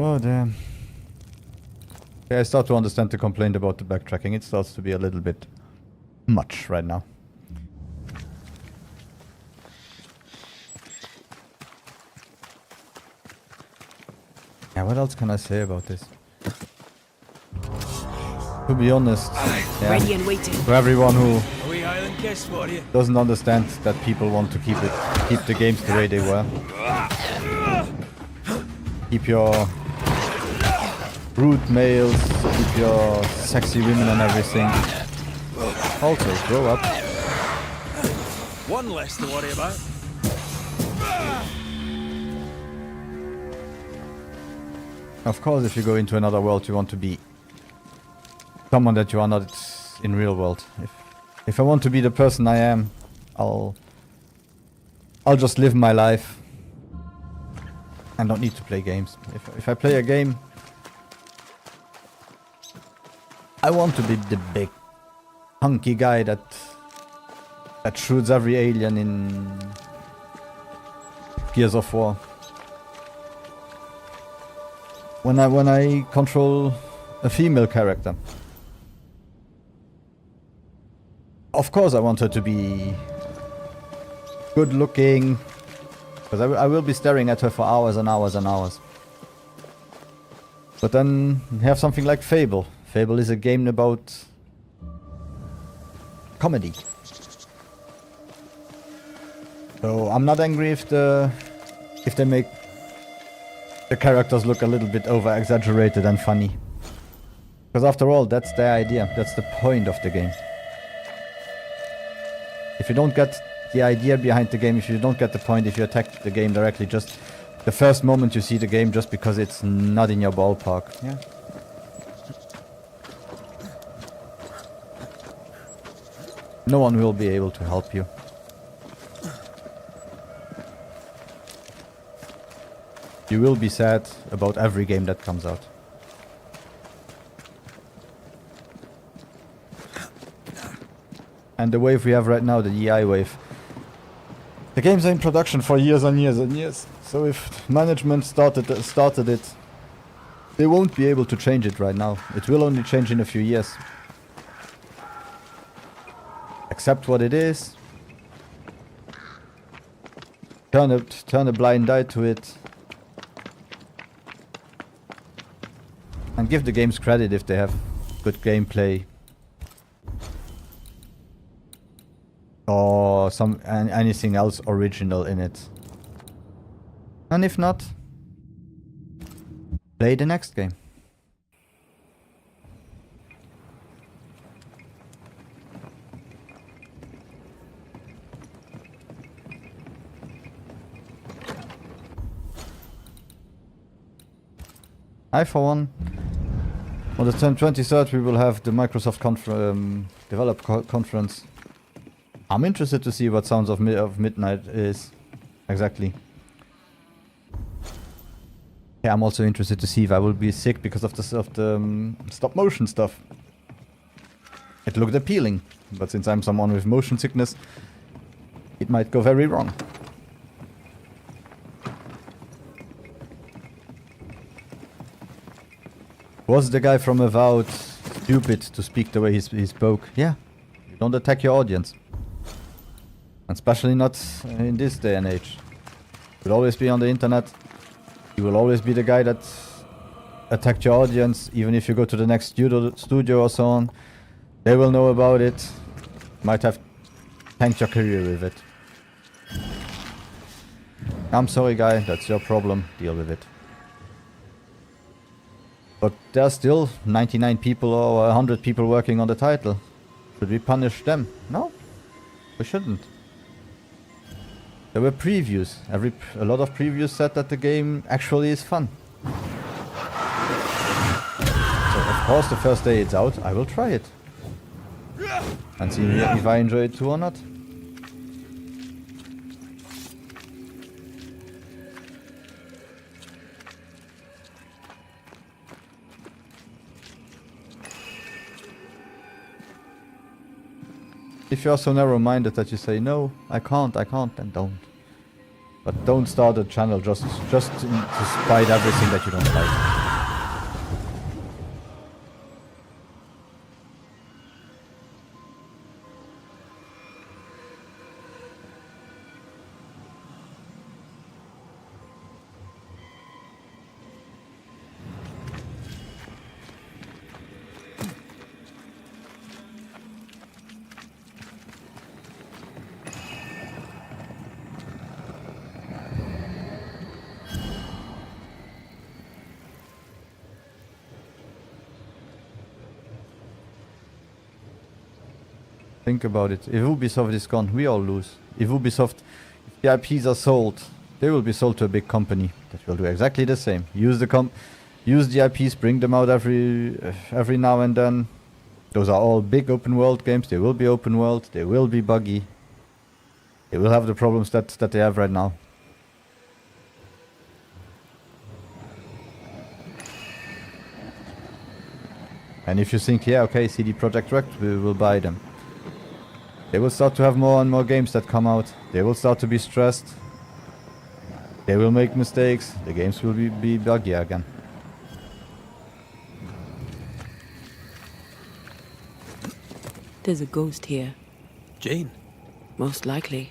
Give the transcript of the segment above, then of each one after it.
Oh, damn. Yeah, I start to understand the complaint about the backtracking. It starts to be a little bit much right now. Yeah, what else can I say about this? To be honest, yeah, Ready and waiting. for everyone who We Highland guests for you. doesn't understand that people want to keep the games the way they were. Keep your rude males, keep your sexy women and everything. Also, grow up. One less to worry about. Of course, if you go into another world, you want to be someone that you are not in real world. If I want to be the person I am, I'll just live my life and don't need to play games. If I play a game, I want to be the big hunky guy that shoots every alien in Gears of War. When I control a female character, of course I want her to be good looking, because I will be staring at her for hours and hours and hours. But then you have something like Fable. Fable is a game about comedy. So I'm not angry if they make the characters look a little bit over exaggerated and funny. Because after all, that's their idea. That's the point of the game. If you don't get the idea behind the game, if you don't get the point, if you attack the game directly just the first moment you see the game just because it's not in your ballpark. Yeah. No one will be able to help you. You will be sad about every game that comes out. And the wave we have right now, the EI wave. The games are in production for years and years and years. So if management started it, they won't be able to change it right now. It will only change in a few years. Accept what it is. Turn a blind eye to it. And give the games credit if they have good gameplay. Or anything else original in it. And if not, play the next game. I, for one, on the 23rd we will have the Microsoft Developer Conference. I'm interested to see what Sounds of Midnight is exactly. Yeah, I'm also interested to see if I will be sick because of the stop motion stuff. It looked appealing, but since I'm someone with motion sickness, it might go very wrong. Was the guy from Avowed stupid to speak the way he spoke? Yeah, you don't attack your audience. Especially not in this day and age. You'll always be on the internet. You will always be the guy that attacked your audience, even if you go to the next studio or so on. They will know about it. Might have tanked your career with it. I'm sorry, guy. That's your problem. Deal with it. But there are still 99 people or 100 people working on the title. Should we punish them? No, we shouldn't. There were previews. A lot of previews said that the game actually is fun. So of course the first day it's out, I will try it. And see if I enjoy it too or not. If you are so narrow-minded that you say, no, I can't, then don't. But don't start a channel just to spite everything that you don't like. Think about it. If Ubisoft is gone, we all lose. If Ubisoft, if the IPs are sold, they will be sold to a big company that will do exactly the same. Use the IPs, bring them out every now and then. Those are all big open world games. They will be open world. They will be buggy. They will have the problems that they have right now. And if you think, yeah, okay, CD Projekt Red, we will buy them. They will start to have more and more games that come out. They will start to be stressed. They will make mistakes. The games will be buggy again. There's a ghost here. Jane? Most likely.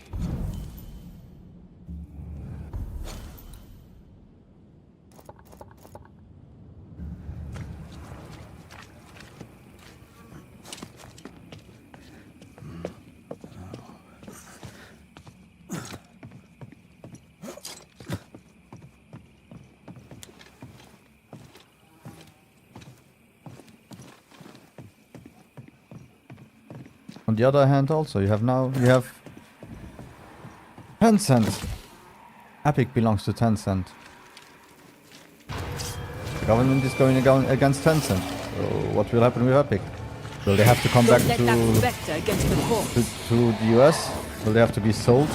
On the other hand, also you have Tencent. Epic belongs to Tencent. The government is going against Tencent. So what will happen with Epic? Will they have to come back to the US? Will they have to be sold?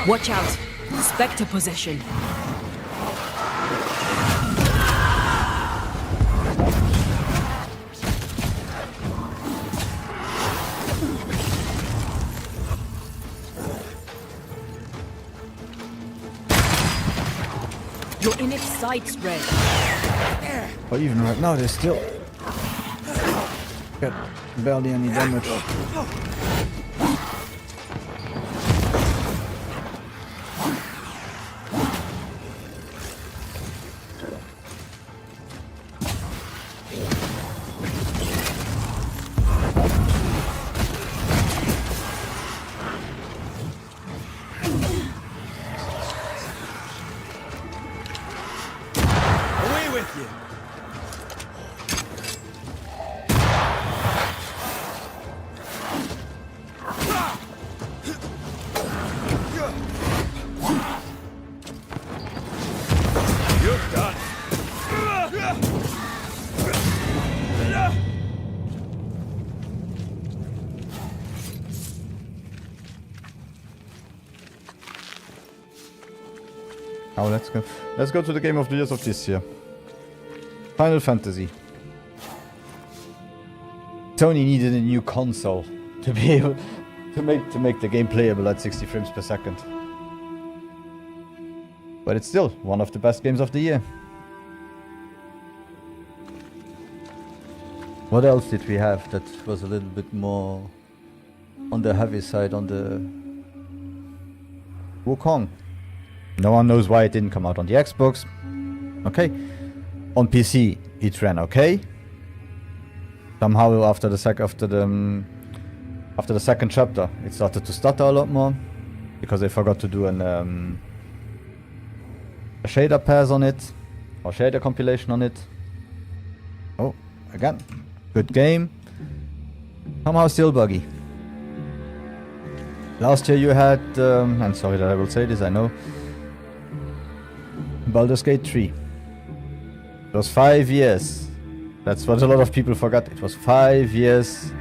Watch out! Spectre possession. You're in its sights, Red. But even right now, they still get barely any damage. Now let's go. Let's go to the game of the years of this year. Final Fantasy. Sony needed a new console to be able to make the game playable at 60 frames per second. But it's still one of the best games of the year. What else did we have that was a little bit more on the heavy side, on the Wukong? No one knows why it didn't come out on the Xbox. Okay. On PC, it ran okay. Somehow after the second chapter, it started to stutter a lot more because they forgot to do a shader pass on it or shader compilation on it. Oh, again, good game. Somehow still buggy. Last year you had, I'm sorry that I will say this, I know, Baldur's Gate 3. It was 5 years. That's what a lot of people forgot. It was 5 years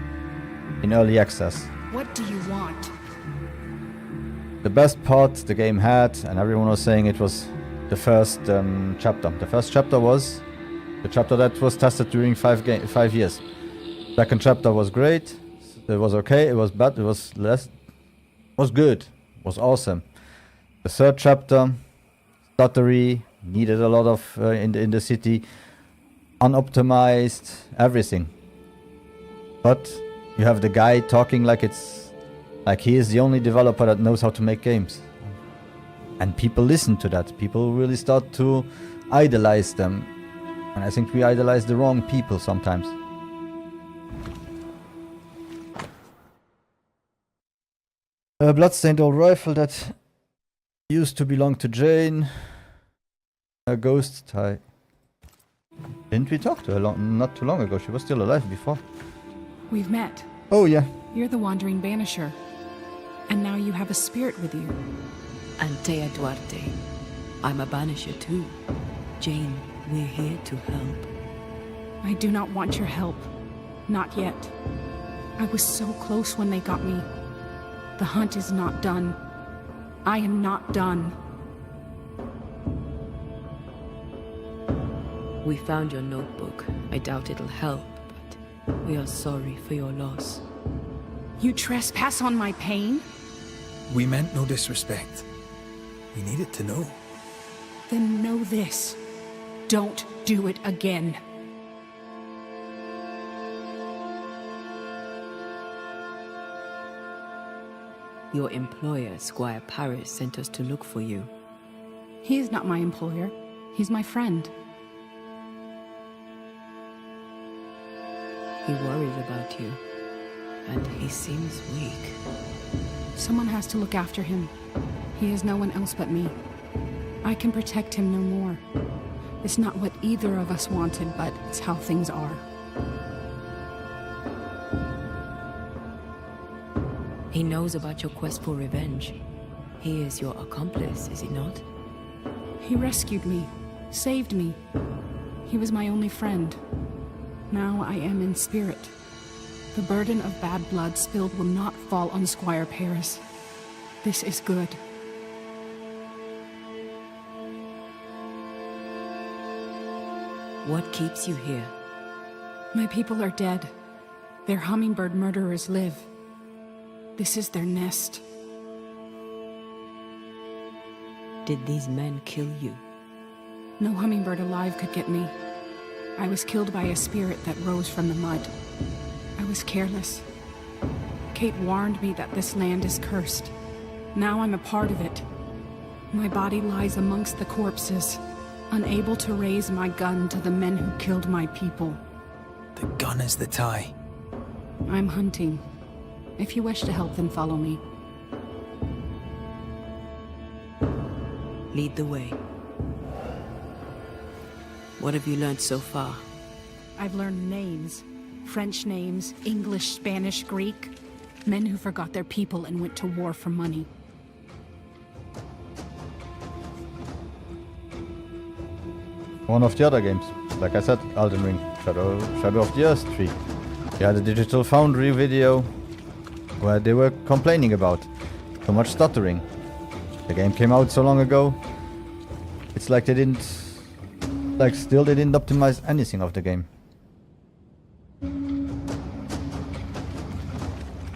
in early access. What do you want? The best part the game had, and everyone was saying it was the first chapter. The first chapter was the chapter that was tested during 5 years. Second chapter was great. It was okay. It was bad. It was less. It was good. It was awesome. The third chapter, stuttery, needed a lot of in the city, unoptimized, everything. But you have the guy talking like he is the only developer that knows how to make games. And people listen to that. People really start to idolize them. And I think we idolize the wrong people sometimes. A bloodstained old rifle that used to belong to Jane. A ghost tie. Didn't we talk to her not too long ago? She was still alive before. We've met. Oh yeah. You're the wandering banisher. And now you have a spirit with you. Antea Duarte. I'm a banisher too. Jane, we're here to help. I do not want your help. Not yet. I was so close when they got me. The hunt is not done. I am not done. We found your notebook. I doubt it'll help, but we are sorry for your loss. You trespass on my pain? We meant no disrespect. We needed to know. Then know this. Don't do it again. Your employer, Squire Paris, sent us to look for you. He is not my employer. He's my friend. He worries about you, and he seems weak. Someone has to look after him. He has no one else but me. I can protect him no more. It's not what either of us wanted, but it's how things are. He knows about your quest for revenge. He is your accomplice, is he not? He rescued me, saved me. He was my only friend. Now I am in spirit. The burden of bad blood spilled will not fall on Squire Paris. This is good. What keeps you here? My people are dead. Their hummingbird murderers live. This is their nest. Did these men kill you? No hummingbird alive could get me. I was killed by a spirit that rose from the mud. I was careless. Kate warned me that this land is cursed. Now I'm a part of it. My body lies amongst the corpses, unable to raise my gun to the men who killed my people. The gun is the tie. I'm hunting. If you wish to help, then follow me. Lead the way. What have you learned so far? I've learned names. French names, English, Spanish, Greek. Men who forgot their people and went to war for money. One of the other games. Like I said, Elden Ring, Shadow of the Earth Tree. They had a Digital Foundry video where they were complaining about so much stuttering. The game came out so long ago. It's like they didn't... Like still they didn't optimize anything of the game.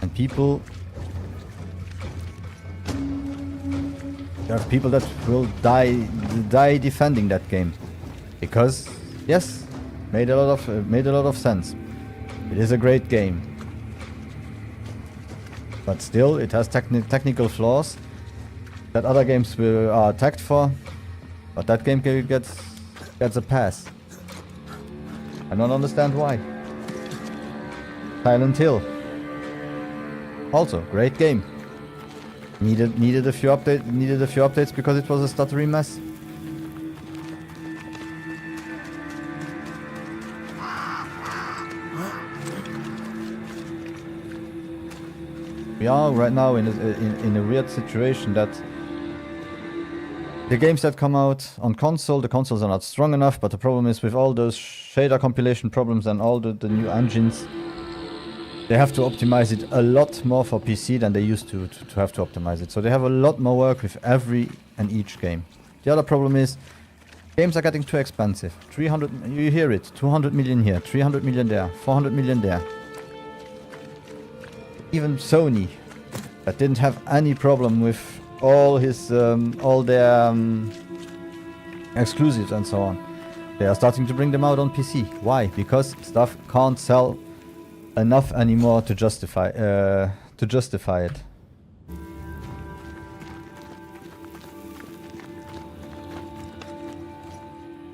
And people... There are people that will die defending that game. Because, yes, made a lot of sense. It is a great game. But still, it has technical flaws that other games are attacked for. But that game gets a pass. I don't understand why. Silent Hill. Also, great game. Needed a few updates because it was a stuttery mess. We are right now in a weird situation that the games that come out on console, the consoles are not strong enough, but the problem is with all those shader compilation problems and all the new engines, they have to optimize it a lot more for PC than they used to have to optimize it. So they have a lot more work with every and each game. The other problem is games are getting too expensive. 300, you hear it, 200 million here, 300 million there, 400 million there. Even Sony, that didn't have any problem with all their exclusives and so on. They are starting to bring them out on PC. Why? Because stuff can't sell enough anymore to justify it.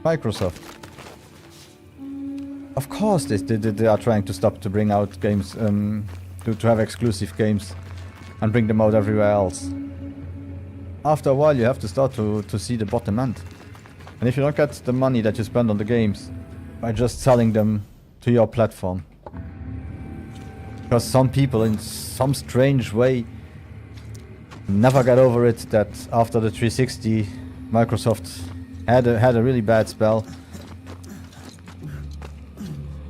Microsoft. Of course they are trying to stop to bring out games, to have exclusive games and bring them out everywhere else. After a while you have to start to see the bottom end. And if you don't get the money that you spend on the games by just selling them to your platform. Because some people in some strange way never got over it that after the 360 Microsoft had a really bad spell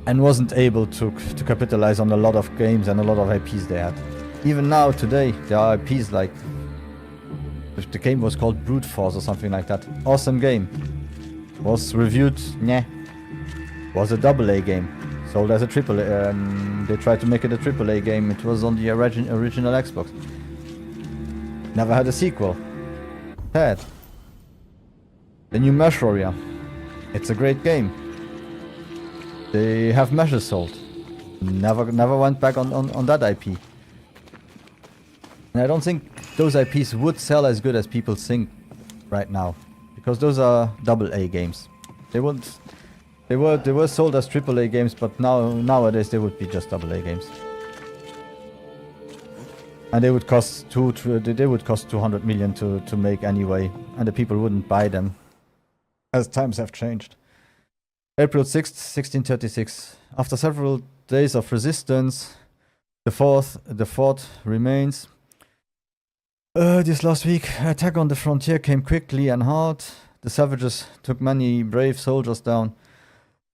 and wasn't able to capitalize on a lot of games and a lot of IPs they had. Even now, today, there are IPs like... The game was called Brute Force or something like that. Awesome game. Was reviewed, nah. Was a AA game. Sold as a AAA. They tried to make it a AAA game. It was on the original Xbox. Never had a sequel. Sad. The new Mesh Warrior. It's a great game. They have meshes sold. Never went back on that IP. And I don't think those IPs would sell as good as people think right now. Because those are AA games. They were sold as AAA games, but nowadays they would be just AA games. And they would cost 200 million to make anyway, and the people wouldn't buy them. As times have changed. April 6th, 1636. After several days of resistance, the fort remains. This last week, attack on the frontier came quickly and hard. The savages took many brave soldiers down,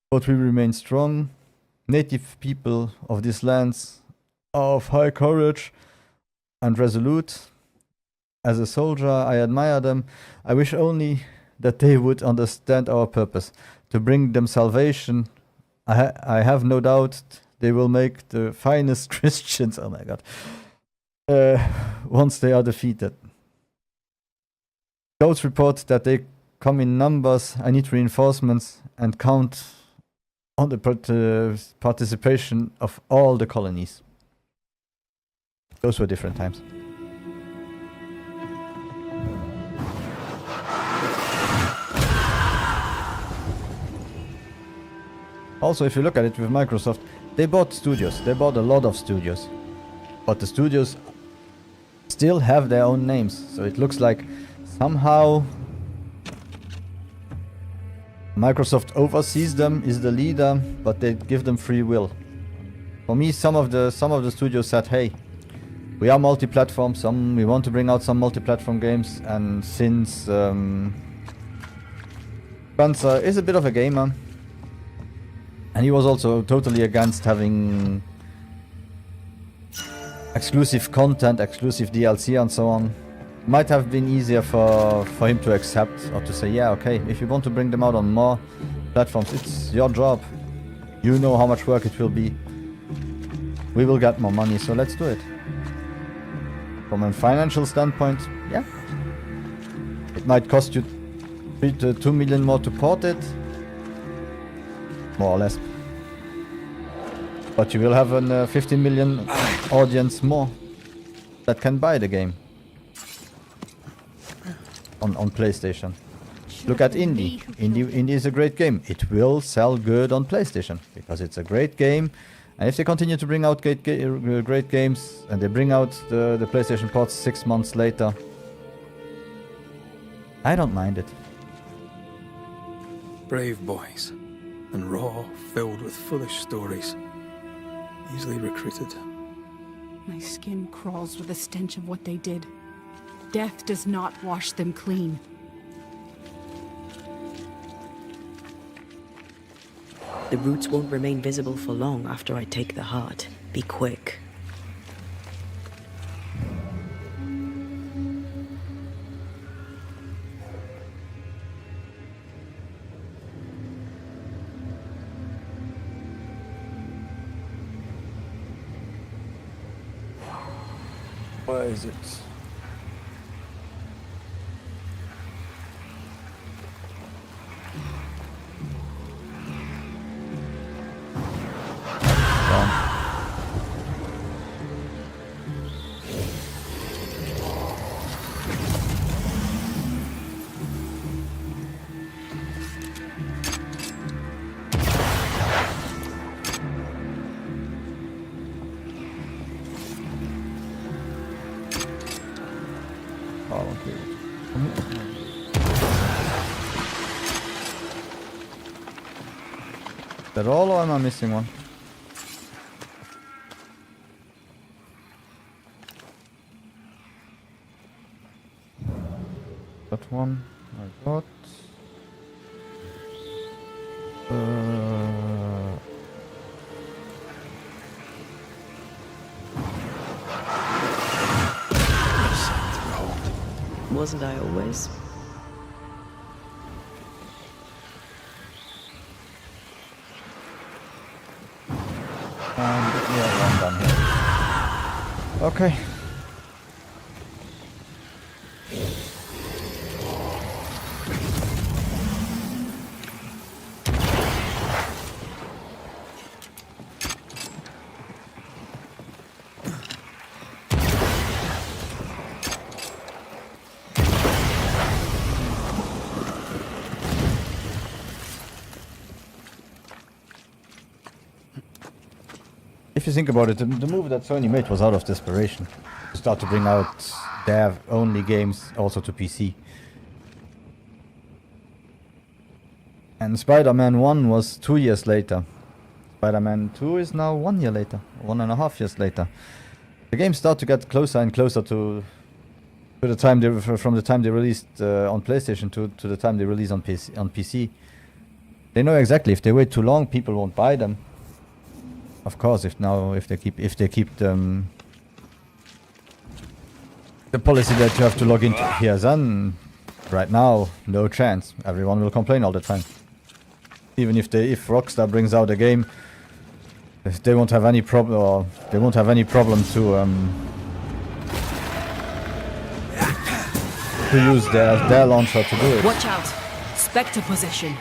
but we remain strong. Native people of these lands are of high courage and resolute. As a soldier, I admire them. I wish only that they would understand our purpose, to bring them salvation. I have no doubt they will make the finest Christians. Oh my god. Once they are defeated. Scouts report that they come in numbers. I need reinforcements and count on the participation of all the colonies. Those were different times. Also, if you look at it with Microsoft, they bought studios. They bought a lot of studios. But the studios still have their own names. So it looks like somehow Microsoft oversees them, is the leader, but they give them free will. For me, some of the studios said, hey, we are multi-platform, we want to bring out some multi-platform games, and since Spencer is a bit of a gamer, and he was also totally against having exclusive content, exclusive DLC and so on. Might have been easier for him to accept, or to say, yeah, okay, if you want to bring them out on more platforms, it's your job. You know how much work it will be. We will get more money, so let's do it. From a financial standpoint, yeah. It might cost you 3 to 2 million more to port it. More or less. But you will have a 15 million audience more that can buy the game. On PlayStation. Look at Indie. Indie is a great game. It will sell good on PlayStation because it's a great game. And if they continue to bring out great games and they bring out the PlayStation ports 6 months later, I don't mind it. Brave boys, and raw, filled with foolish stories. Easily recruited. My skin crawls with the stench of what they did. Death does not wash them clean. The roots won't remain visible for long after I take the heart. Be quick. Where is it? Gone. Oh, okay. Is that all, or am I missing one? That one I got. Wasn't I always? Yeah, I'm done here. Okay. If you think about it, the move that Sony made was out of desperation. To start to bring out their only games also to PC. And Spider-Man 1 was 2 years later. Spider-Man 2 is now 1 year later, 1.5 years later. The games start to get closer and closer to the time from the time they released on PlayStation to the time they release on PC. They know exactly if they wait too long, people won't buy them. Of course, if they keep the policy that you have to log into PSN, right now, no chance. Everyone will complain all the time. Even if Rockstar brings out a game, they won't have any problem, or they won't have any problem to use their launcher to do it. Watch out! Spectre possession.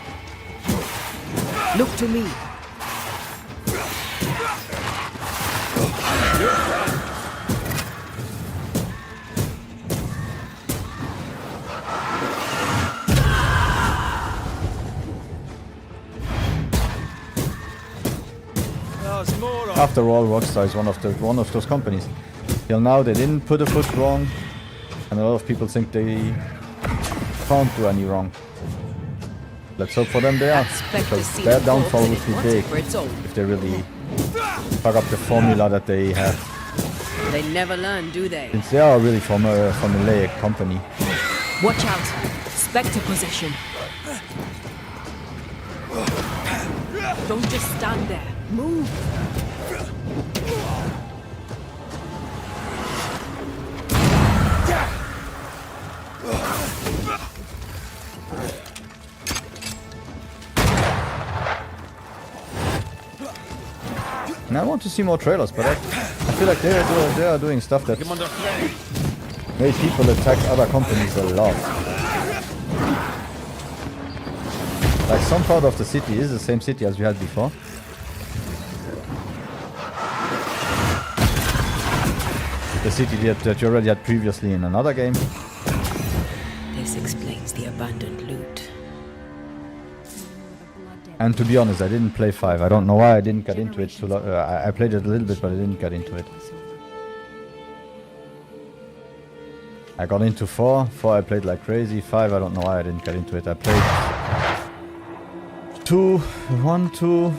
Look to me. After all, Rockstar is one of those companies. Till now, they didn't put a foot wrong, and a lot of people think they can't do any wrong. Let's hope for them they are, because their downfall would be big if they really fuck up the formula that they have. They never learn, do they? Since they are a really formulaic company. Watch out! Spectre possession. Don't just stand there. Move! And I want to see more trailers, but I feel like they are doing stuff that made people attack other companies a lot. Like some part of the city is the same city as we had before. The city that you already had previously in another game. This explains the abandoned loot. And to be honest, I didn't play 5. I don't know why I didn't get into it too long. I played it a little bit, but I didn't get into it. I got into 4. 4 I played like crazy. 5 I don't know why I didn't get into it. I played 1, 2,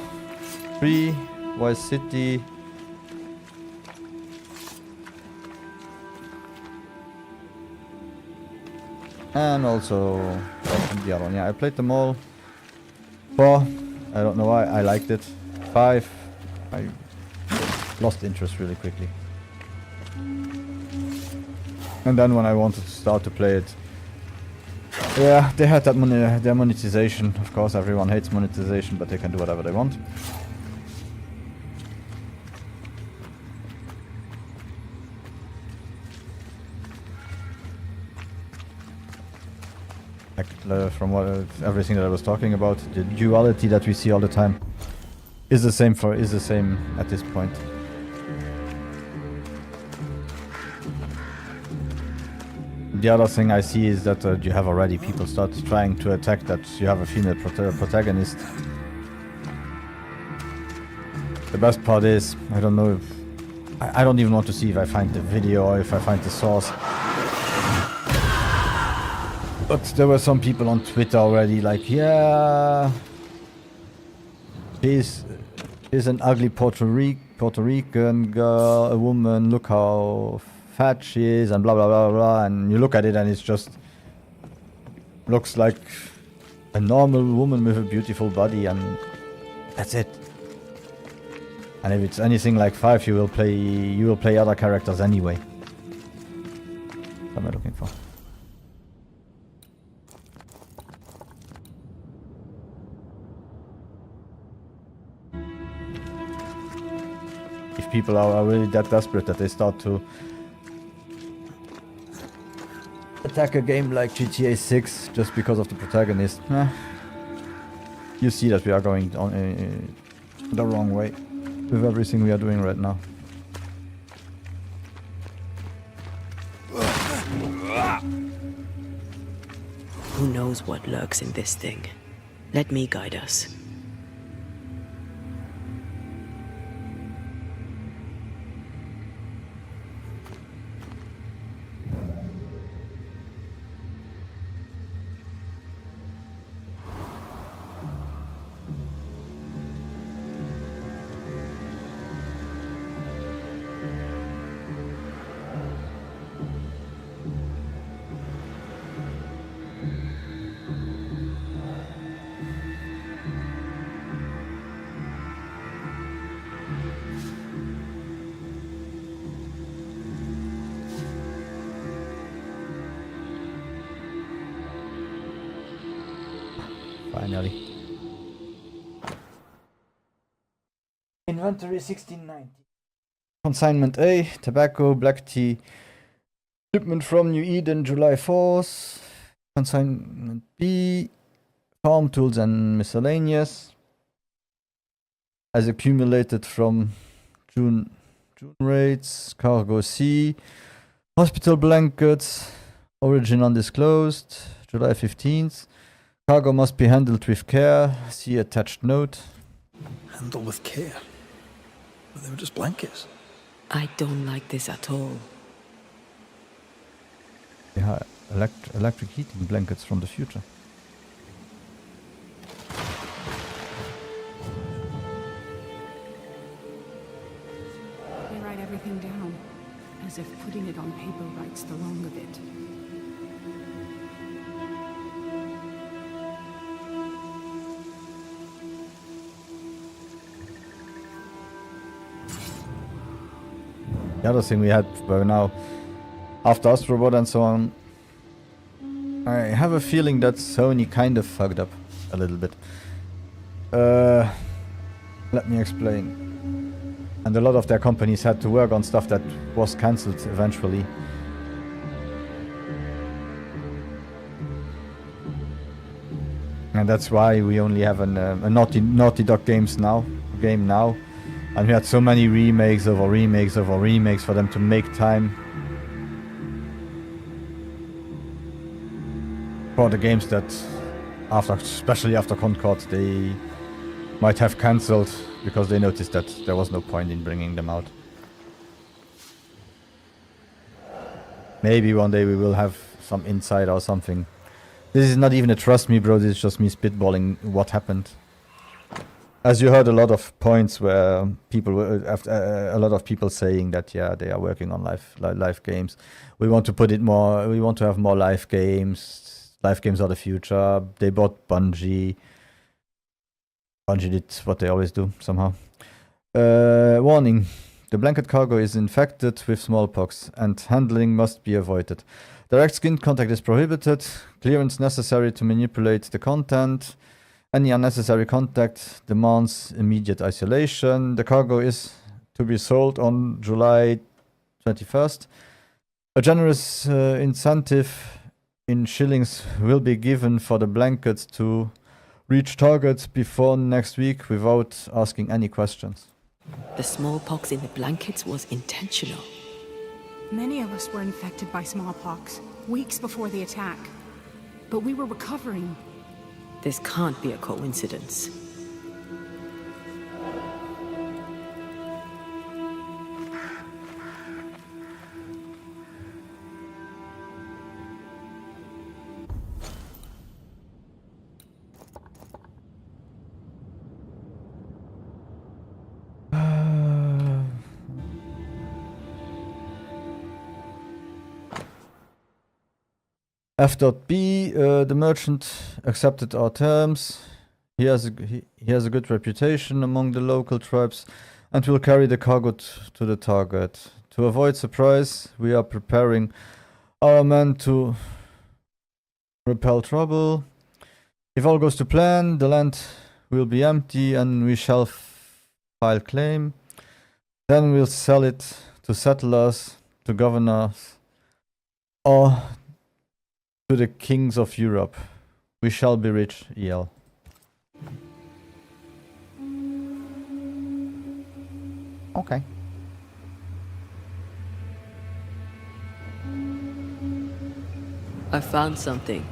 3, Vice City. And also the other one. Yeah, I played them all. 4, I don't know why, I liked it. 5, I lost interest really quickly. And then when I wanted to start to play it, yeah, they had that their monetization. Of course, everyone hates monetization, but they can do whatever they want. Like, from everything that I was talking about, the duality that we see all the time is the same at this point. The other thing I see is that you have already people start trying to attack that you have a female protagonist. The best part is, I don't know if... I don't even want to see if I find the video or if I find the source. But there were some people on Twitter already like, yeah... She's an ugly Puerto Rican girl, a woman, look how fat she is, and blah blah blah blah, and you look at it and it's just... looks like a normal woman with a beautiful body, and that's it. And if it's anything like 5, you will play other characters anyway. What am I looking for? If people are really that desperate that they start to attack a game like GTA 6 just because of the protagonist, you see that we are going on the wrong way with everything we are doing right now. Who knows what lurks in this thing? Let me guide us. Finally. Inventory 1690. Consignment A, tobacco, black tea. Shipment from New Eden, July 4th. Consignment B, farm tools and miscellaneous. As accumulated from June rates. Cargo C, hospital blankets, origin undisclosed, July 15th. Cargo must be handled with care. See attached note. Handled with care? But they were just blankets. I don't like this at all. Yeah, electric heating blankets from the future. They write everything down, as if putting it on paper rights the wrong of it. The other thing we had by now, after Astrobot and so on, I have a feeling that Sony kind of fucked up a little bit. Let me explain. And a lot of their companies had to work on stuff that was cancelled eventually. And that's why we only have a Naughty Dog game now. And we had so many remakes for them to make time for the games that, especially after Concord, they might have cancelled because they noticed that there was no point in bringing them out. Maybe one day we will have some insight or something. This is not even a trust me, bro. This is just me spitballing what happened. As you heard, a lot of points where people were, a lot of people saying that they are working on live games. We want to put it more. We want to have more live games. Live games are the future. They bought Bungie. Bungie did what they always do somehow. Warning: the blanket cargo is infected with smallpox, and handling must be avoided. Direct skin contact is prohibited. Clearance necessary to manipulate the content. Any unnecessary contact demands immediate isolation. The cargo is to be sold on July 21st. A generous incentive in shillings will be given for the blankets to reach targets before next week without asking any questions. The smallpox in the blankets was intentional. Many of us were infected by smallpox weeks before the attack. But we were recovering. This can't be a coincidence. F.B, the merchant accepted our terms. He has a good reputation among the local tribes and will carry the cargo to the target. To avoid surprise, we are preparing our men to repel trouble. If all goes to plan, the land will be empty and we shall file claim. Then we'll sell it to settlers, to governors, or to the kings of Europe. We shall be rich, EL. Okay. I found something.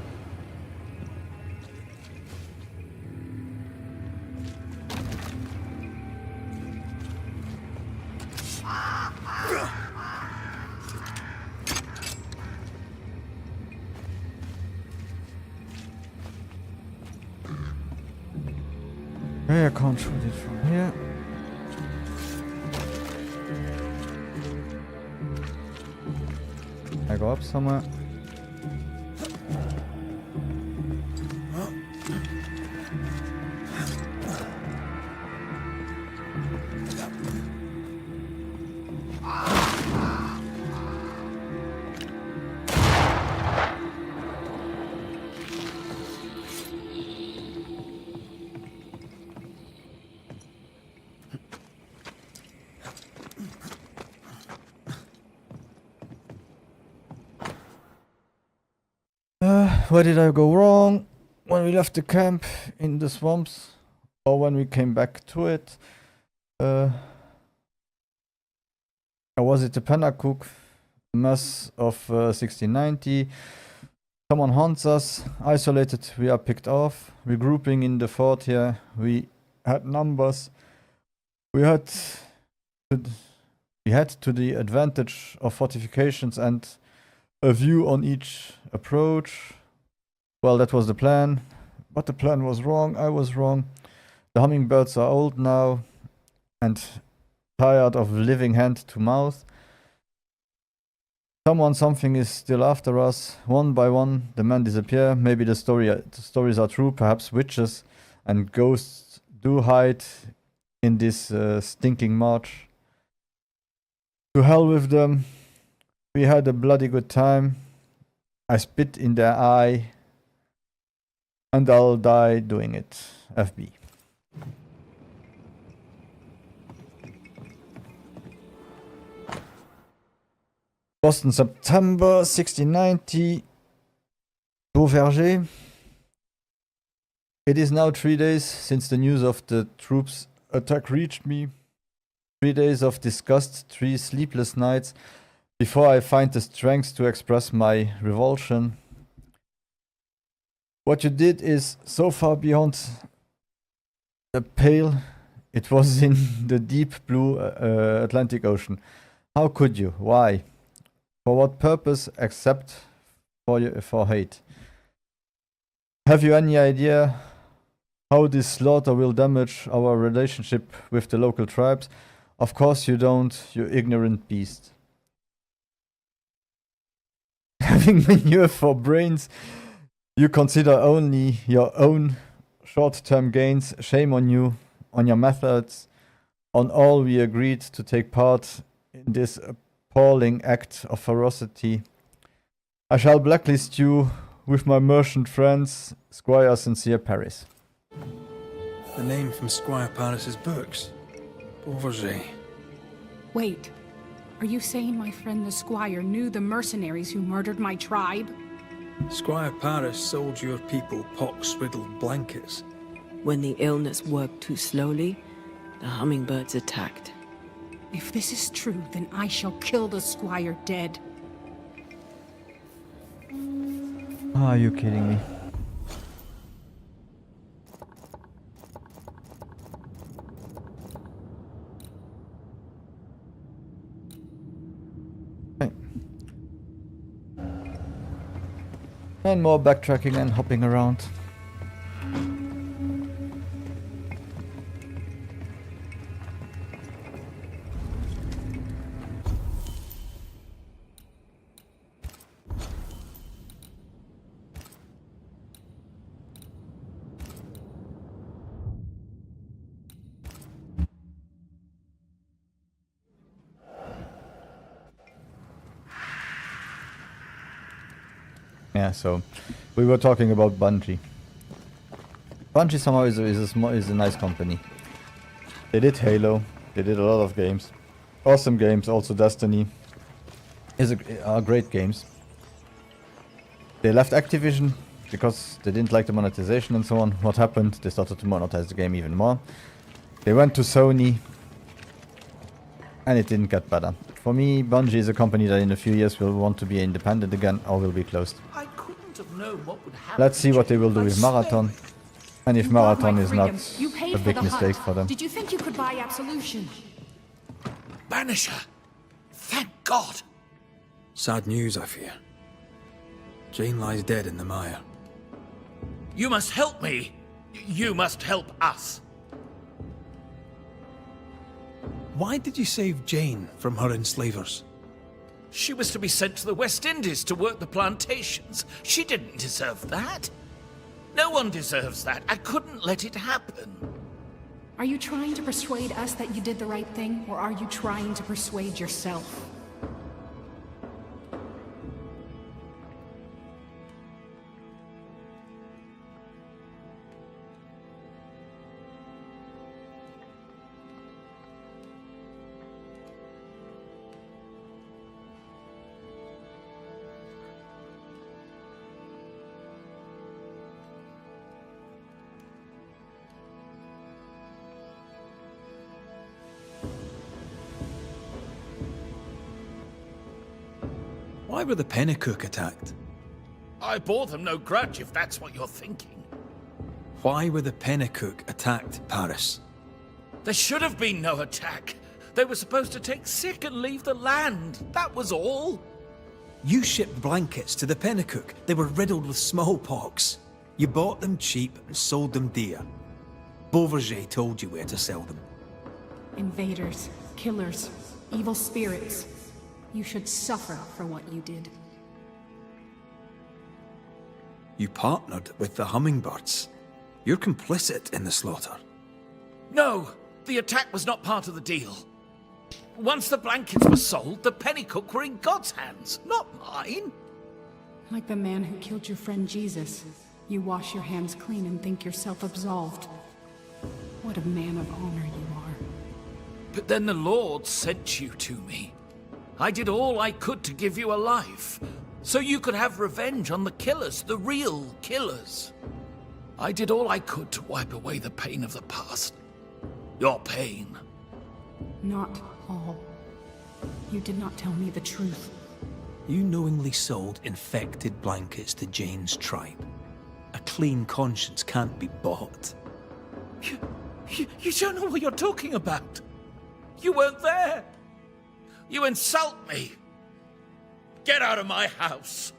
Okay, I can't shoot it from here. I go up somewhere. Where did I go wrong? When we left the camp in the swamps, or when we came back to it? Or was it the Pennacook mess of 1690? Someone hunts us, isolated, we are picked off, regrouping in the fort here. We had numbers. We had to the advantage of fortifications and a view on each approach. Well, that was the plan, but the plan was wrong. I was wrong. The hummingbirds are old now and tired of living hand to mouth. Something is still after us. One by one, the men disappear. Maybe the stories are true. Perhaps witches and ghosts do hide in this stinking march. To hell with them. We had a bloody good time. I spit in their eye. And I'll die doing it. FB. Boston, September 1690. Beauverger. It is now 3 days since the news of the troops' attack reached me. 3 days of disgust, 3 sleepless nights before I find the strength to express my revulsion. What you did is so far beyond the pale. It was in the deep blue Atlantic Ocean. How could you? Why? For what purpose except for hate? Have you any idea how this slaughter will damage our relationship with the local tribes? Of course you don't, you ignorant beast. Having manure for brains, you consider only your own short-term gains. Shame on you, on your methods, on all we agreed to take part in this appalling act of ferocity. I shall blacklist you with my merchant friends, Squire Sincere Paris. The name from Squire Paris's books. Beauverger. Wait, are you saying my friend the Squire knew the mercenaries who murdered my tribe? Squire Paris sold your people pox-riddled blankets. When the illness worked too slowly, the hummingbirds attacked. If this is true, then I shall kill the squire dead. Are you kidding me? Okay. And more backtracking and hopping around. Yeah, so we were talking about Bungie. Bungie somehow is a nice company. They did Halo, they did a lot of games, awesome games. Also Destiny are great games. They left Activision because they didn't like the monetization and so on. What happened? They started to monetize the game even more. They went to Sony, and it didn't get better. For me, Bungie is a company that in a few years will want to be independent again or will be closed. I couldn't have known what would happen. Let's see what they will do with Marathon. And if You bought Marathon my is not freedom. You paid a for big the mistake hunt. for them. Did you think you could buy absolution? Banisher! Thank God! Sad news, I fear. Jane lies dead in the mire. You must help me! You must help us! Why did you save Jane from her enslavers? She was to be sent to the West Indies to work the plantations. She didn't deserve that. No one deserves that. I couldn't let it happen. Are you trying to persuade us that you did the right thing, or are you trying to persuade yourself? Why were the Pennycook attacked? I bore them no grudge, if that's what you're thinking. Why were the Pennycook attacked, Paris? There should have been no attack. They were supposed to take sick and leave the land. That was all. You shipped blankets to the Pennycook. They were riddled with smallpox. You bought them cheap and sold them dear. Beauverger told you where to sell them. Invaders, killers, evil spirits. You should suffer for what you did. You partnered with the hummingbirds. You're complicit in the slaughter. No, the attack was not part of the deal. Once the blankets were sold, the Pennycook were in God's hands, not mine. Like the man who killed your friend Jesus, you wash your hands clean and think yourself absolved. What a man of honor you are. But then the Lord sent you to me. I did all I could to give you a life, so you could have revenge on the killers, the real killers. I did all I could to wipe away the pain of the past. Your pain. Not all. You did not tell me the truth. You knowingly sold infected blankets to Jane's tribe. A clean conscience can't be bought. You don't know what you're talking about. You weren't there. You insult me. Get out of my house.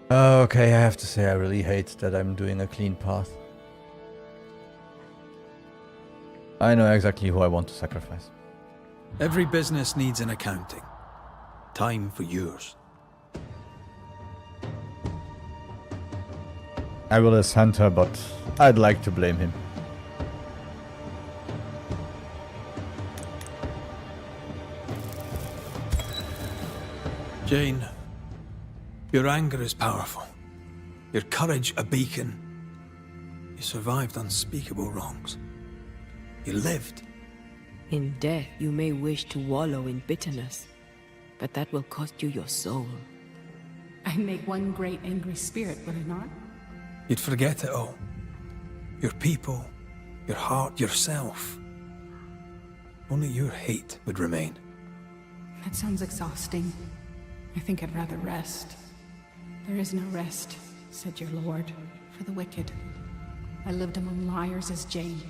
Okay, I have to say I really hate that I'm doing a clean path. I know exactly who I want to sacrifice. Every business needs an accounting. Time for yours. I will assent her, but I'd like to blame him. Jane, your anger is powerful. Your courage a beacon. You survived unspeakable wrongs. You lived. In death, you may wish to wallow in bitterness. but that will cost you your soul. I'd make one great angry spirit, would I not? You'd forget it all. Your people, your heart, yourself. Only your hate would remain. That sounds exhausting. I think I'd rather rest. There is no rest, said your lord, for the wicked. I lived among liars as Jane,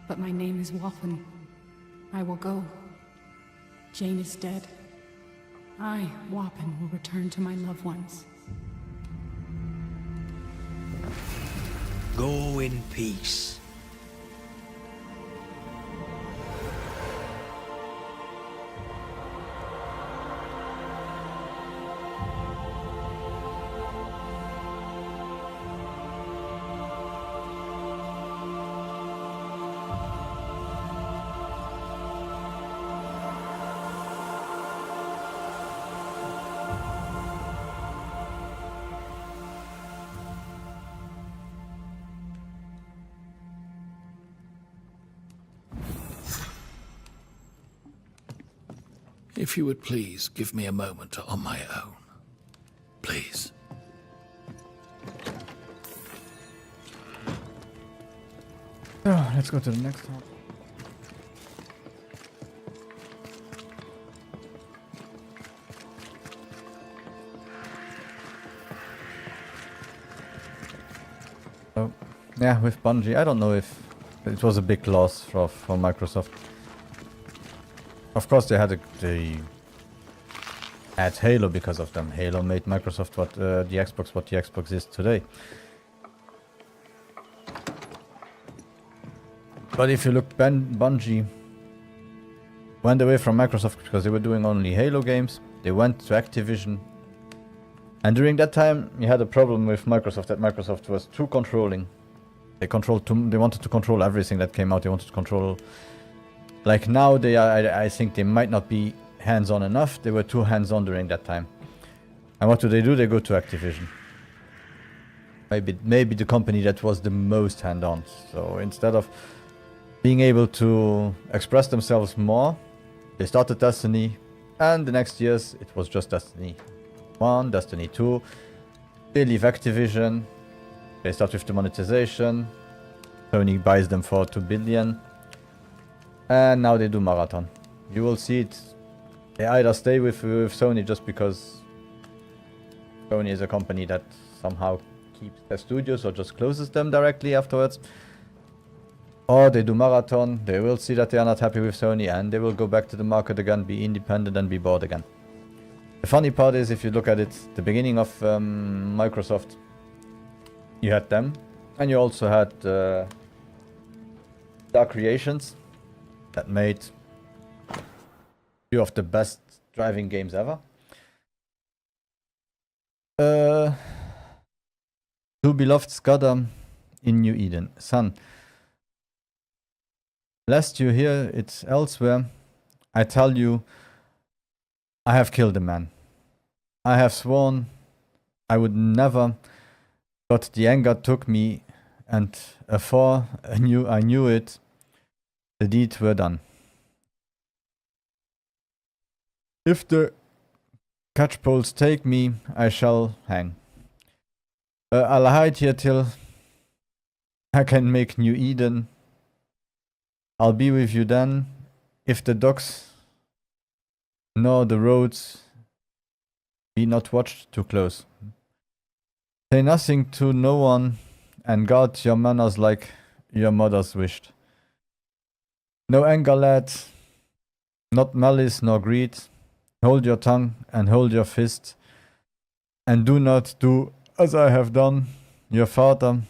but my name is Waffen. I will go. Jane is dead. I, Waffen, will return to my loved ones. Go in peace. If you would please give me a moment on my own. Please. Oh, let's go to the next one. Oh, yeah, with Bungie, I don't know if it was a big loss for Microsoft. Of course, they had Halo because of them. Halo made Microsoft what the Xbox is today. But if you look, Bungie went away from Microsoft because they were doing only Halo games. They went to Activision, and during that time, you had a problem with Microsoft. That Microsoft was too controlling. They wanted to control everything that came out. They wanted to control. Like now, they are. I think they might not be hands-on enough. They were too hands-on during that time. And what do? They go to Activision. Maybe the company that was the most hands-on. So instead of being able to express themselves more, they started Destiny, and the next years it was just Destiny 1, Destiny 2. They leave Activision. They start with the monetization. Sony buys them for $2 billion. And now they do Marathon. You will see it. They either stay with Sony just because Sony is a company that somehow keeps their studios or just closes them directly afterwards. Or they do Marathon. They will see that they are not happy with Sony and they will go back to the market again, be independent and be bored again. The funny part is, if you look at it, the beginning of Microsoft, you had them. And you also had Dark Creations that made few of the best driving games ever. Two beloved Scudder in New Eden. Son, lest you hear it elsewhere, I tell you, I have killed a man. I have sworn I would never, but the anger took me, and afore I knew it, the deeds were done. If the catchpoles take me, I shall hang. I'll hide here till I can make New Eden. I'll be with you then, if the docks nor the roads be not watched too close. Say nothing to no one, and guard your manners like your mothers wished. No anger, lad, not malice nor greed. Hold your tongue and hold your fist, and do not do as I have done. Your father,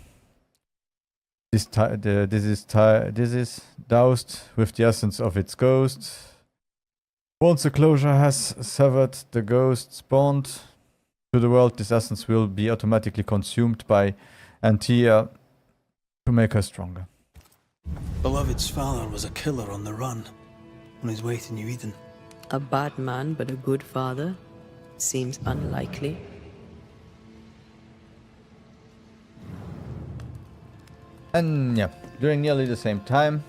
this is doused with the essence of its ghost. Once the closure has severed the ghost spawned to the world, this essence will be automatically consumed by Antia to make her stronger. Beloved's father was a killer on the run, on his way to New Eden. A bad man but a good father? Seems unlikely. And yeah, during nearly the same time,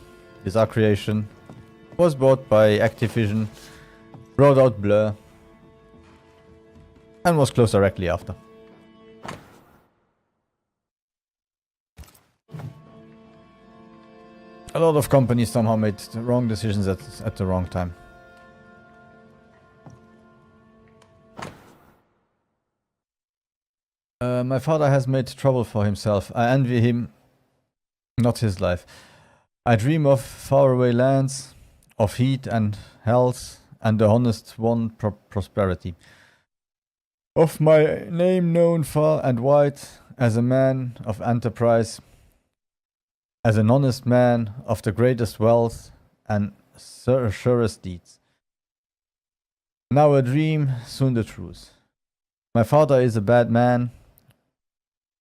Bizarre Creation was bought by Activision, brought out Blur, and was closed directly after. A lot of companies somehow made the wrong decisions at the wrong time. My father has made trouble for himself. I envy him, not his life. I dream of faraway lands, of heat and health, and the honest won prosperity. Of my name known far and wide as a man of enterprise, as an honest man of the greatest wealth and surest deeds. Now a dream, soon the truth. My father is a bad man,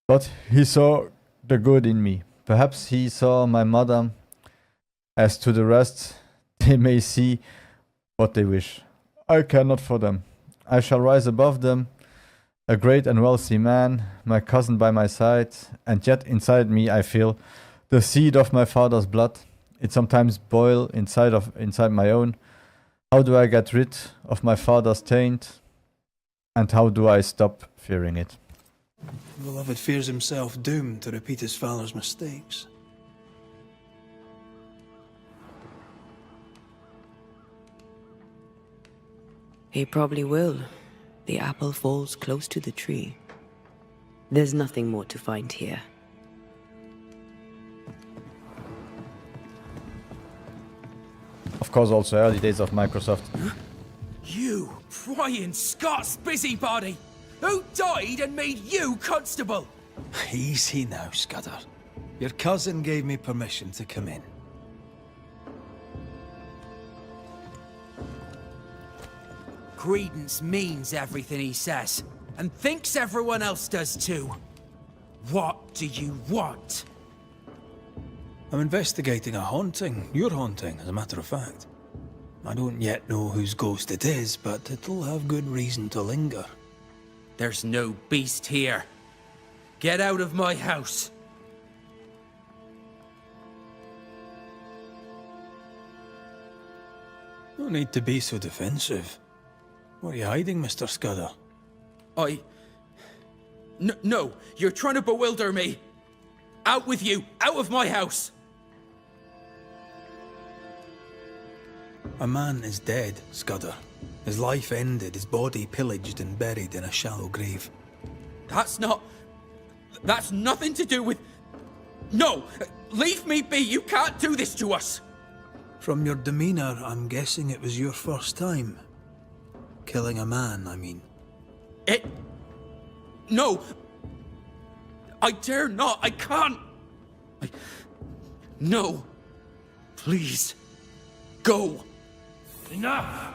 but he saw the good in me. Perhaps he saw my mother. As to the rest, they may see what they wish. I care not for them. I shall rise above them, a great and wealthy man, my cousin by my side, and yet inside me I feel the seed of my father's blood. It sometimes boils inside my own. How do I get rid of my father's taint? And how do I stop fearing it? The beloved fears himself doomed to repeat his father's mistakes. He probably will. The apple falls close to the tree. There's nothing more to find here. Of course, also early days of Microsoft. You, prying Scots busybody! Who died and made you constable? Easy now, Scudder. Your cousin gave me permission to come in. Credence means everything he says, and thinks everyone else does too. What do you want? I'm investigating a haunting. Your haunting, as a matter of fact. I don't yet know whose ghost it is, but it'll have good reason to linger. There's no beast here. Get out of my house. No need to be so defensive. What are you hiding, Mr. Scudder? No, you're trying to bewilder me. Out with you, out of my house. A man is dead, Scudder. His life ended, his body pillaged and buried in a shallow grave. That's nothing to do with... No! Leave me be! You can't do this to us! From your demeanor, I'm guessing it was your first time. Killing a man, I mean. No! I dare not! I can't! No! Please! Go! Enough!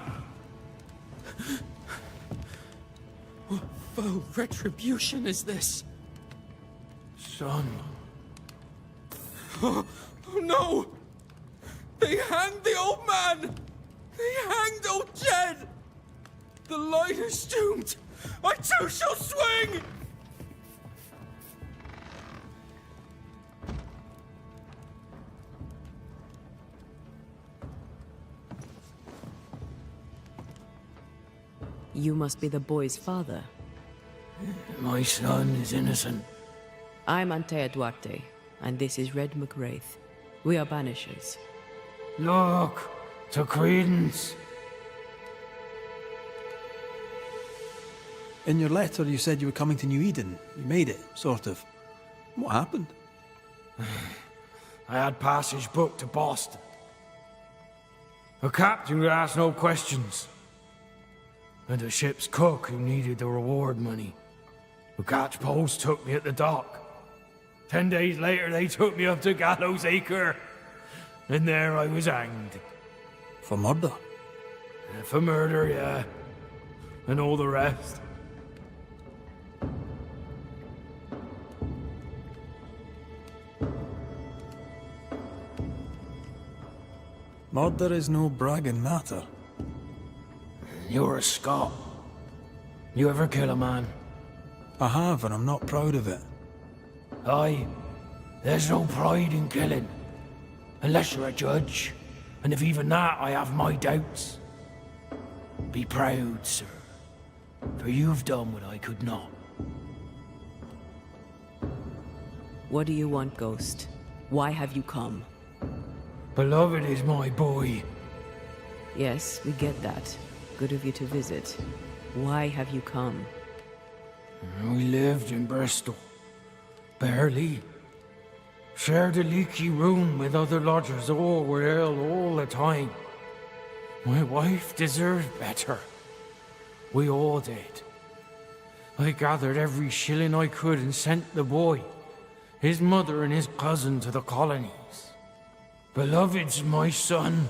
What foul retribution is this? Son. Oh no! They hanged the old man! They hanged old Jed! The light is doomed! I too shall swing! You must be the boy's father. My son is innocent. I'm Antea Duarte, and this is Red McWraith. We are Banishers. Look, to Credence. In your letter, you said you were coming to New Eden. You made it, sort of. What happened? I had passage booked to Boston. The captain would ask no questions. And the ship's cook who needed the reward money. The catch post took me at the dock. 10 days later, they took me up to Gallows Acre. And there I was hanged. For murder? For murder, yeah. And all the rest. Murder is no bragging matter. You're a Scot. You ever kill a man? I have, and I'm not proud of it. Aye. There's no pride in killing. Unless you're a judge. And if even that, I have my doubts. Be proud, sir. for you've done what I could not. What do you want, Ghost? Why have you come? Beloved is my boy. Yes, we get that. Good of you to visit. Why have you come? We lived in Bristol. Barely. Shared a leaky room with other lodgers. All were ill all the time. My wife deserved better. We all did. I gathered every shilling I could and sent the boy, his mother and his cousin to the colonies. Beloved's my son,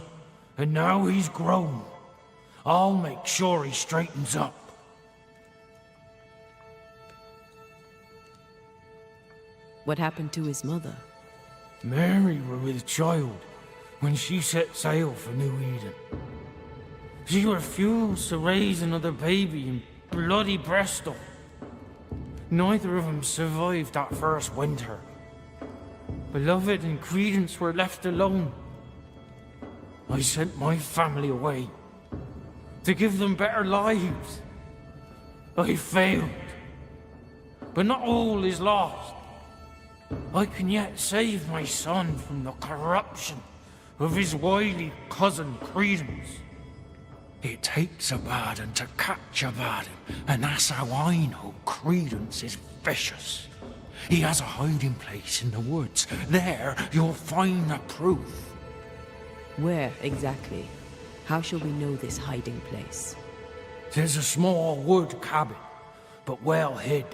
and now he's grown. I'll make sure he straightens up. What happened to his mother? Mary were with child when she set sail for New Eden. She refused to raise another baby in bloody Bristol. Neither of them survived that first winter. Beloved and Credence were left alone. I sent my family away to give them better lives. I failed. But not all is lost. I can yet save my son from the corruption of his wily cousin Credence. It takes a bad one to catch a bad one, and that's how I know Credence is vicious. He has a hiding place in the woods. There you'll find the proof. Where exactly? How shall we know this hiding place? There's a small wood cabin, but well hid.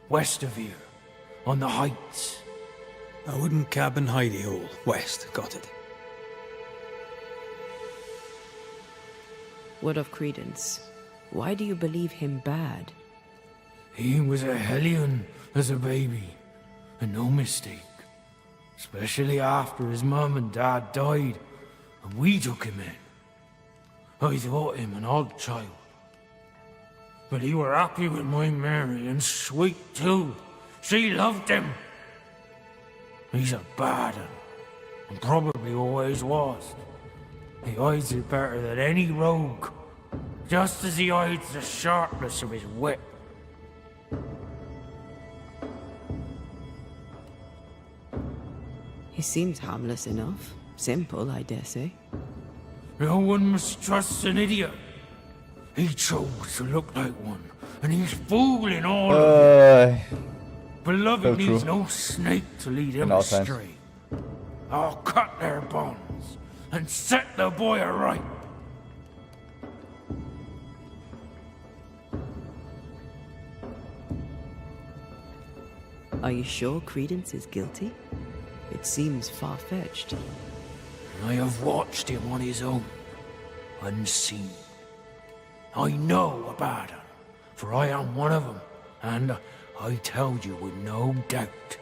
West of here, on the heights. A wooden cabin hidey hole, west, got it. What of Credence? Why do you believe him bad? He was a hellion as a baby, and no mistake. Especially after his mum and dad died, and we took him in. I thought him an odd child. But he were happy with my Mary, and sweet too. She loved him. He's a bad un, and probably always was. He hides it better than any rogue, just as he hides the sharpness of his whip. He seems harmless enough. Simple, I dare say. No one must trust an idiot. He chose to look like one, and he's fooling all of you. Beloved so needs true. no snake to lead him In all times. astray. I'll cut their bonds and set the boy aright. Are you sure Credence is guilty? It seems far-fetched. I have watched him on his own, unseen. I know about him, for I am one of them, and I tell you with no doubt,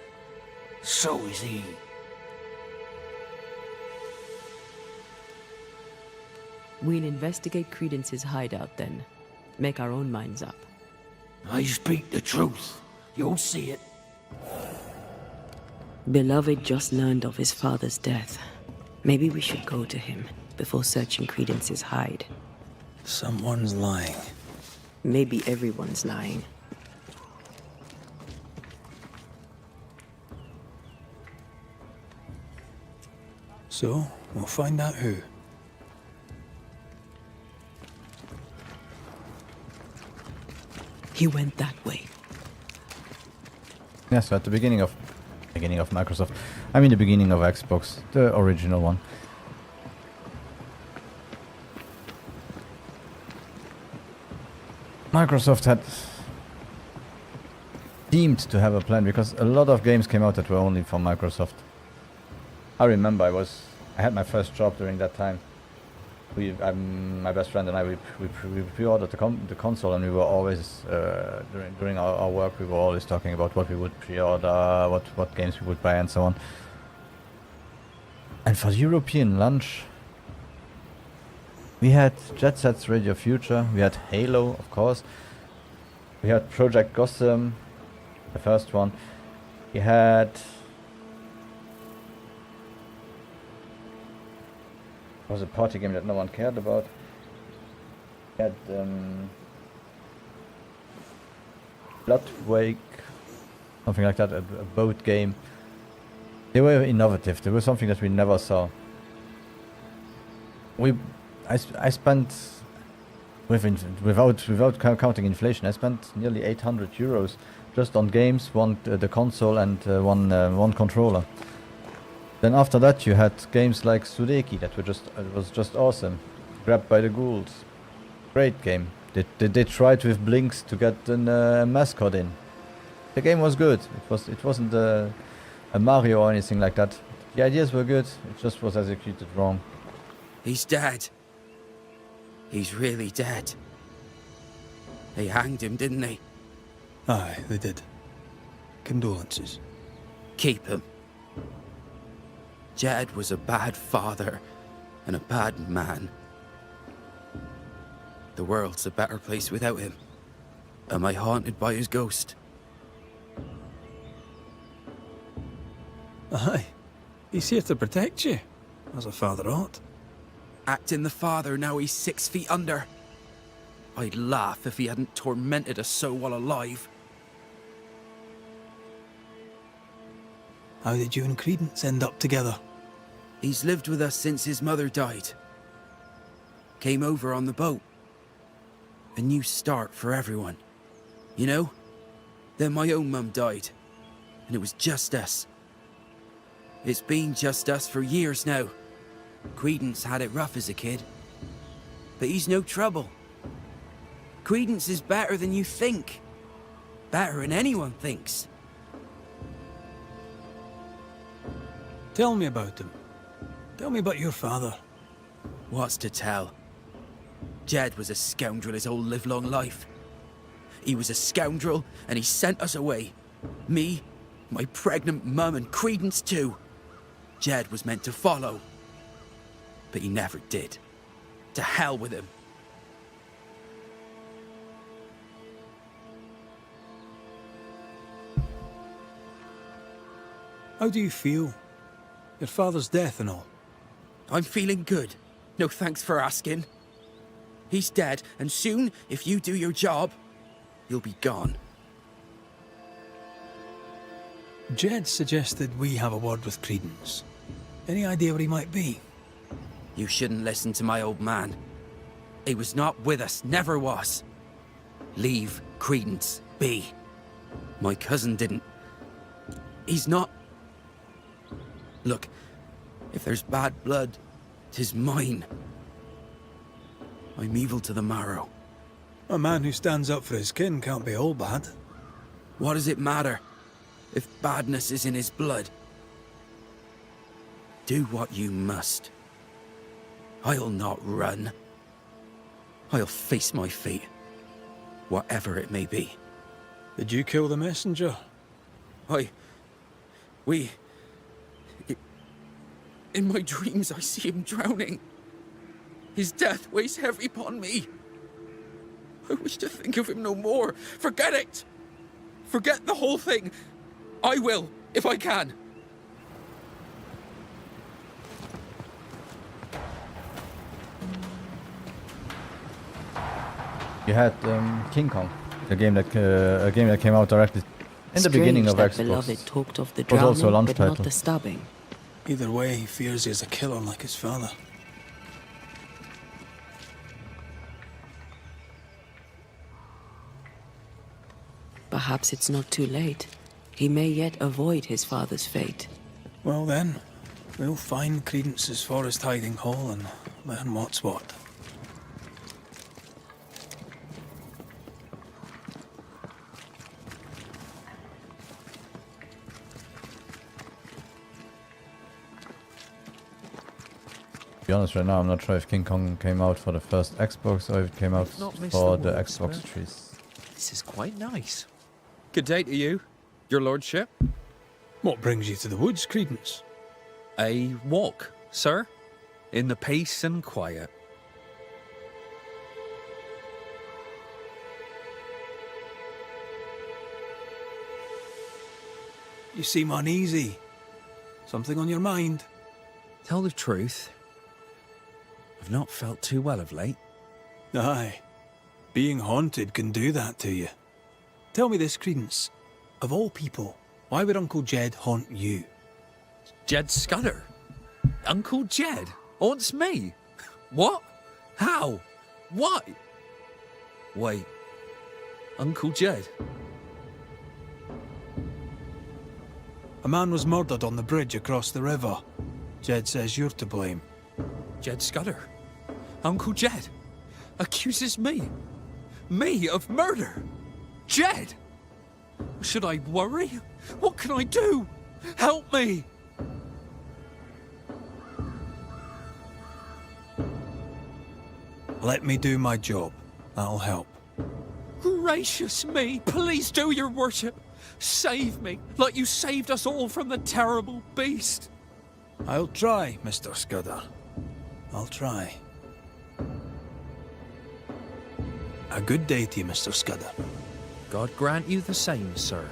so is he. We'll investigate Credence's hideout then. Make our own minds up. I speak the truth. You'll see it. Beloved just learned of his father's death. Maybe we should go to him before searching Credence's hide. Someone's lying. Maybe everyone's lying. So, we'll find out who. He went that way. Yeah, so at the beginning of Microsoft, I mean the beginning of Xbox, the original one. Microsoft had seemed to have a plan because a lot of games came out that were only for Microsoft. I remember I had my first job during that time. My best friend and I, we pre-ordered the console, and we were always during our work we were always talking about what we would pre-order, what games we would buy, and so on. And for the European launch, we had Jet Set's Radio Future, we had Halo, of course, we had Project Gotham, the first one, we had. It was a party game that no one cared about. We had Bloodwake, something like that, a boat game. They were innovative. They were something that we never saw. I spent without counting inflation, I spent nearly 800 euros just on games, the console and one controller. Then after that you had games like Sudeki that was just awesome. Grabbed by the Ghouls, great game. They tried with Blinks to get a mascot in. The game was good. It wasn't a Mario or anything like that. The ideas were good. It just was executed wrong. He's dead. He's really dead. They hanged him, didn't they? Aye, they did. Condolences. Keep him. Jed was a bad father and a bad man. The world's a better place without him. Am I haunted by his ghost? Aye. He's here to protect you, as a father ought. Acting the father, now he's 6 feet under. I'd laugh if he hadn't tormented us so while alive. How did you and Credence end up together? He's lived with us since his mother died. Came over on the boat. A new start for everyone. You know? Then my own mum died. And it was just us. It's been just us for years now. Credence had it rough as a kid. But he's no trouble. Credence is better than you think. Better than anyone thinks. Tell me about him. Tell me about your father. What's to tell? Jed was a scoundrel his whole livelong life. He was a scoundrel, and he sent us away. Me, my pregnant mum, and Credence too. Jed was meant to follow. But he never did. To hell with him. How do you feel? Your father's death and all. I'm feeling good. No thanks for asking. He's dead, and soon, if you do your job, you'll be gone. Jed suggested we have a word with Credence. Any idea where he might be? You shouldn't listen to my old man. He was not with us, never was. Leave Credence be. My cousin didn't. He's not... Look, if there's bad blood, 'tis mine. I'm evil to the marrow. A man who stands up for his kin can't be all bad. What does it matter if badness is in his blood? Do what you must. I'll not run. I'll face my fate, whatever it may be. Did you kill the messenger? In my dreams, I see him drowning. His death weighs heavy upon me. I wish to think of him no more. Forget it! Forget the whole thing. I will, if I can. You had King Kong, a game that came out directly in the beginning of Strange Xbox. that Beloved talked of the It was also a drowning, launch but not title. the stabbing. Either way, he fears he is a killer like his father. Perhaps it's not too late. He may yet avoid his father's fate. Well then, we'll find Credence's forest hiding hole and learn what's what. To be honest, right now I'm not sure if King Kong came out for the first Xbox or if it came out Not missed for the the waltz, Xbox but- 3. This is quite nice. Good day to you, your lordship. What brings you to the woods, Credence? A walk, sir, in the peace and quiet. You seem uneasy. Something on your mind? Tell the truth, I've not felt too well of late. Aye. Being haunted can do that to you. Tell me this, Credence. Of all people, why would Uncle Jed haunt you? Jed Scudder. Uncle Jed haunts me. What? How? Why? Wait. Uncle Jed? A man was murdered on the bridge across the river. Jed says you're to blame. Jed Scudder. Uncle Jed accuses me. Me of murder. Jed! Should I worry? What can I do? Help me! Let me do my job. That'll help. Gracious me, please do, your worship. Save me, like you saved us all from the terrible beast. I'll try, Mr. Scudder. I'll try. A good day to you, Mr. Scudder. God grant you the same, sir.